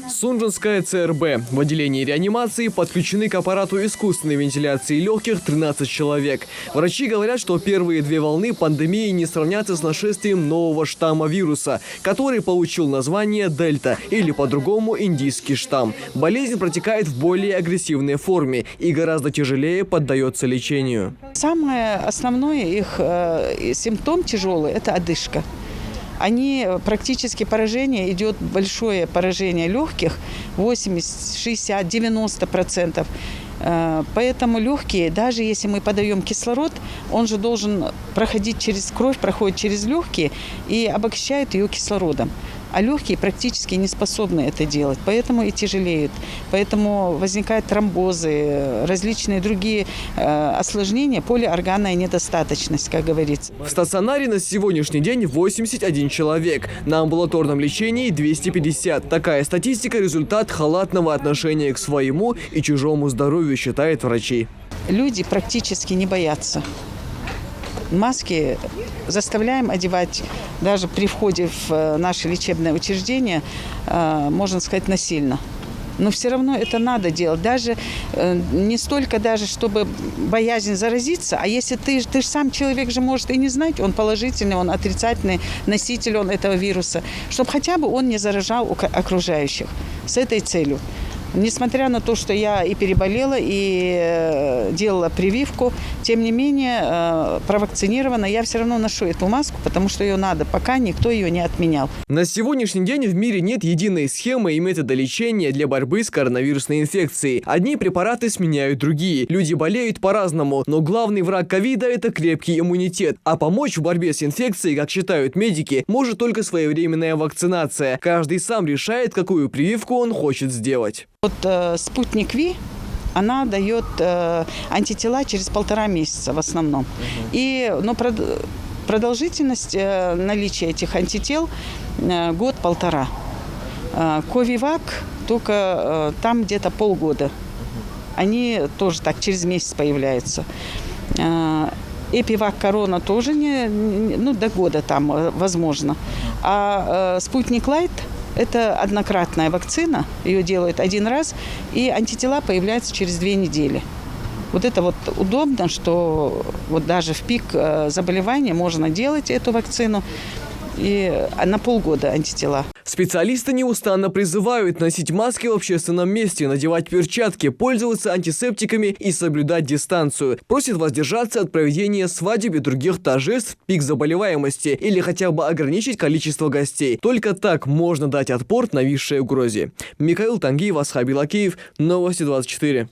Сунжинская ЦРБ. В отделении реанимации подключены к аппарату искусственной вентиляции легких 13 человек. Врачи говорят, что первые две волны пандемии не сравнятся с нашествием нового штамма вируса, который получил название «Дельта» или по-другому «Индийский штамм». Болезнь протекает в более агрессивной форме и гораздо тяжелее поддается лечению. Самое основное их симптом тяжелый – это одышка. Они практически поражение, идет большое поражение легких, 80, 60, 90%. Поэтому легкие, даже если мы подаем кислород, он же должен проходить через кровь, проходит через легкие и обогащает ее кислородом. А легкие практически не способны это делать, поэтому и тяжелеют. Поэтому возникают тромбозы, различные другие осложнения, полиорганная недостаточность, как говорится. В стационаре на сегодняшний день 81 человек, на амбулаторном лечении 250. Такая статистика – результат халатного отношения к своему и чужому здоровью, считают врачи. Люди практически не боятся. Маски заставляем одевать даже при входе в наше лечебное учреждение, можно сказать, насильно. Но все равно это надо делать. Даже не столько даже, чтобы боязнь заразиться, а если ты же сам человек же может и не знать, он положительный, он отрицательный носитель он этого вируса, чтобы хотя бы он не заражал окружающих с этой целью. Несмотря на то, что я и переболела, и делала прививку, тем не менее, провакцинирована, я все равно ношу эту маску, потому что ее надо, пока никто ее не отменял. На сегодняшний день в мире нет единой схемы и метода лечения для борьбы с коронавирусной инфекцией. Одни препараты сменяют другие. Люди болеют по-разному, но главный враг ковида – это крепкий иммунитет. А помочь в борьбе с инфекцией, как считают медики, может только своевременная вакцинация. Каждый сам решает, какую прививку он хочет сделать. Вот «Спутник Ви», она дает антитела через 1,5 месяца в основном. Но продолжительность наличия этих антител год-полтора. Ковивак только там где-то полгода. Они тоже так через месяц появляются. Эпивак Корона тоже до года там возможно. А «Спутник Лайт» – это однократная вакцина, ее делают один раз, и антитела появляются через 2 недели. Вот это вот удобно, что вот даже в пик заболевания можно делать эту вакцину, и на полгода антитела. Специалисты неустанно призывают носить маски в общественном месте, надевать перчатки, пользоваться антисептиками и соблюдать дистанцию. Просят воздержаться от проведения свадеб и других торжеств в пик заболеваемости или хотя бы ограничить количество гостей. Только так можно дать отпор нависшей угрозе. Михаил Тангиев, Асхаб Илакеев, Новости 24.